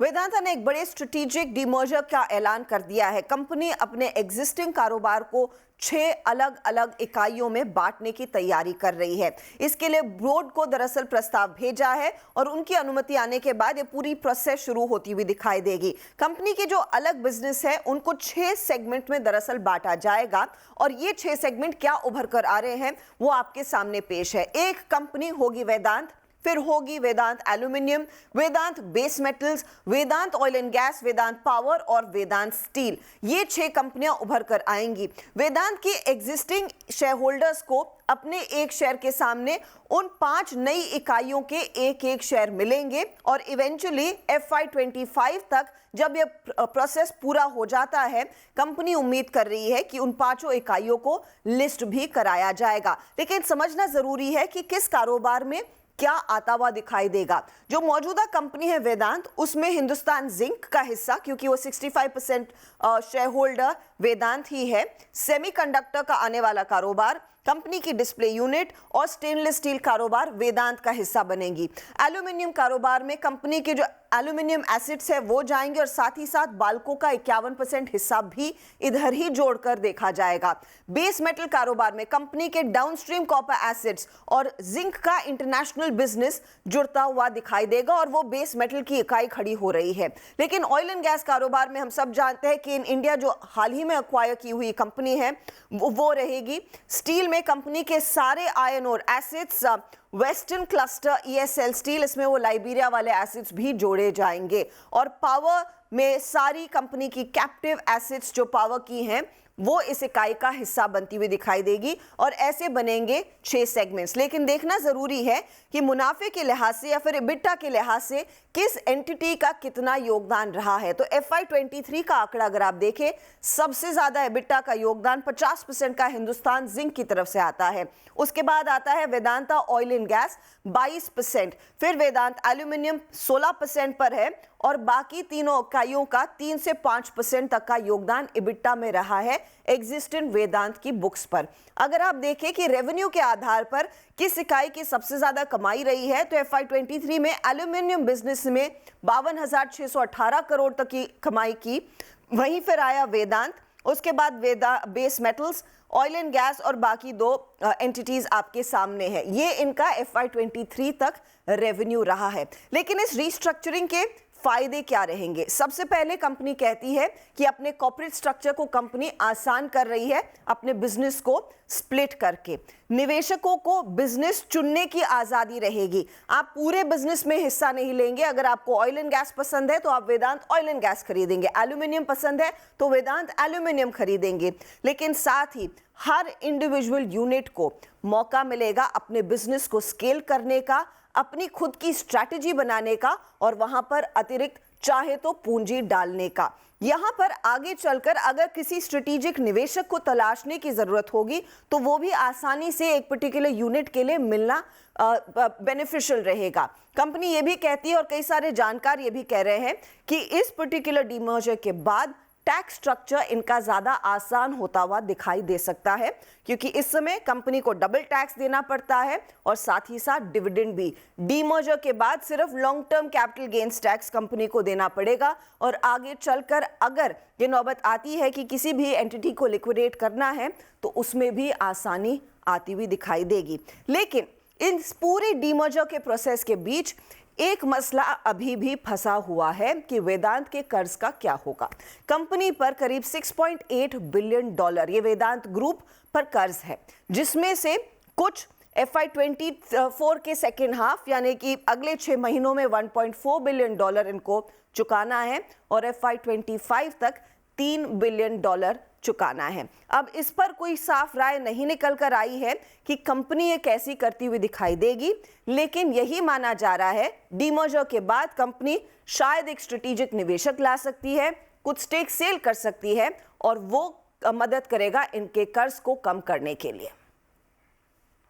वेदांता ने एक बड़े स्ट्रेटेजिक डीमर्जर का ऐलान कर दिया है। कंपनी अपने एग्जिस्टिंग कारोबार को 6 अलग अलग इकाइयों में बांटने की तैयारी कर रही है। इसके लिए बोर्ड को दरअसल प्रस्ताव भेजा है और उनकी अनुमति आने के बाद ये पूरी प्रोसेस शुरू होती हुई दिखाई देगी। कंपनी के जो अलग बिजनेस है उनको 6 सेगमेंट में दरअसल बांटा जाएगा और ये 6 सेगमेंट क्या उभर कर आ रहे हैं वो आपके सामने पेश है। एक कंपनी होगी वेदांत, फिर होगी Vedanta aluminium, Vedanta base metals, Vedanta oil and gas, Vedanta power और वेदांत स्टील। ये 6 कंपनियां उभर कर आएंगी। वेदांत की एग्जिस्टिंग शेयर होल्डर्स को अपने एक शेयर के सामने उन 5 नई इकाइयों के एक शेयर मिलेंगे और इवेंचुअली FY25 तक जब यह प्रोसेस पूरा हो जाता है, कंपनी उम्मीद कर रही है कि उन 5 इकाइयों को लिस्ट भी कराया जाएगा। लेकिन समझना जरूरी है कि किस कारोबार में क्या आता हुआ दिखाई देगा। जो मौजूदा कंपनी है वेदांत, उसमें हिंदुस्तान जिंक का हिस्सा, क्योंकि वो 65% शेयर होल्डर वेदांत ही है, सेमीकंडक्टर का आने वाला कारोबार, कंपनी की डिस्प्ले यूनिट और स्टेनलेस स्टील कारोबार वेदांत का हिस्सा बनेंगी। एल्यूमिनियम कारोबार में कंपनी के जो एल्यूमिनियम एसिड्स है वो जाएंगे और साथ ही साथ बाल्को का 51% हिस्सा भी इधर ही जोड़कर देखा जाएगा। बेस मेटल कारोबार में कंपनी के डाउनस्ट्रीम कॉपर एसिड्स और जिंक का इंटरनेशनल बिजनेस जुड़ता हुआ दिखाई देगा और वो बेस मेटल की इकाई खड़ी हो रही है। लेकिन ऑयल एंड गैस कारोबार में हम सब जानते हैं कि इन इंडिया जो हाल ही में अक्वायर की हुई कंपनी है वो रहेगी। स्टील में कंपनी के सारे आयरन और acids, western cluster ESL steel, इसमें वो लाइबेरिया वाले एसिड्स भी जोड़े जाएंगे। और पावर में सारी कंपनी की कैप्टिव एसिड्स जो पावर की हैं वो इस इकाई का हिस्सा बनती हुई दिखाई देगी और ऐसे बनेंगे 6 सेगमेंट्स। लेकिन देखना जरूरी है कि मुनाफे के लिहाज से या फिर EBITDA के लिहाज से किस एंटिटी का कितना योगदान रहा है। तो FY23 का आंकड़ा अगर आप देखें, सबसे ज्यादा EBITDA का योगदान 50% का हिंदुस्तान जिंक की तरफ से आता है। उसके बाद आता है वेदांता ऑयल एंड गैस 22%, फिर वेदांत एल्यूमिनियम 16% पर है और बाकी तीनों इकाइयों का 3 से 5% तक का योगदान EBITDA में रहा है एग्जिस्टिंग वेदांत की बुक्स पर। अगर आप देखें कि रेवेन्यू के आधार पर किस इकाई की सबसे ज्यादा कमाई रही है, तो FY23 में एल्यूमिनियम बिजनेस में 52,618 करोड़ तक की कमाई की। वहीं फिर आया वेदांत, उसके बाद base metals, oil and gas और बाकी 2 एंटिटीज आपके सामने है। ये इनका FY23 तक रेवेन्यू रहा है। लेकिन इस रीस्ट्रक्चरिंग के फायदे क्या रहेंगे? सबसे पहले कंपनी कहती है कि अपने कॉर्पोरेट स्ट्रक्चर को कंपनी आसान कर रही है अपने बिजनेस को स्प्लिट करके। निवेशकों को बिजनेस चुनने की आजादी रहेगी। आप पूरे बिजनेस में हिस्सा नहीं लेंगे। अगर आपको ऑयल एंड गैस पसंद है तो आप वेदांत ऑयल एंड गैस खरीदेंगे, एल्यूमिनियम पसंद है तो वेदांत एल्यूमिनियम खरीदेंगे। लेकिन साथ ही हर इंडिविजुअल यूनिट को मौका मिलेगा अपने बिजनेस को स्केल करने का, अपनी खुद की स्ट्रैटेजी बनाने का और वहां पर अतिरिक्त चाहे तो पूंजी डालने का। यहां पर आगे चलकर अगर किसी स्ट्रेटेजिक निवेशक को तलाशने की जरूरत होगी तो वो भी आसानी से एक पर्टिकुलर यूनिट के लिए मिलना बेनिफिशियल रहेगा। कंपनी ये भी कहती है और कई सारे जानकार ये भी कह रहे हैं कि इस पर्टिकुलर डीमर्जर के बाद टैक्स स्ट्रक्चर इनका ज्यादा आसान होता हुआ दिखाई दे सकता है, क्योंकि इस समय कंपनी को डबल टैक्स देना पड़ता है और साथ ही साथ डिविडेंड भी। डीमर्जर के बाद सिर्फ long term capital gains tax company को देना पड़ेगा और आगे चलकर अगर ये नौबत आती है कि किसी भी एंटिटी को लिक्विडेट करना है तो उसमें भी आसानी आती हुई दिखाई देगी। लेकिन इन पूरे डीमर्जर के प्रोसेस के बीच एक मसला अभी भी फंसा हुआ है कि वेदांत के कर्ज का क्या होगा। कंपनी पर करीब $6.8 बिलियन ये वेदांत ग्रुप पर कर्ज है, जिसमें से कुछ FY24 के सेकेंड हाफ यानी कि अगले 6 महीनों में $1.4 बिलियन इनको चुकाना है और FY25 तक $3 बिलियन चुकाना है। अब इस पर कोई साफ राय नहीं निकल कर आई है कि कंपनी ये कैसी करती हुई दिखाई देगी, लेकिन यही माना जा रहा है डीमर्जर के बाद कंपनी शायद एक स्ट्रेटेजिक निवेशक ला सकती है, कुछ स्टेक सेल कर सकती है और वो मदद करेगा इनके कर्ज को कम करने के लिए।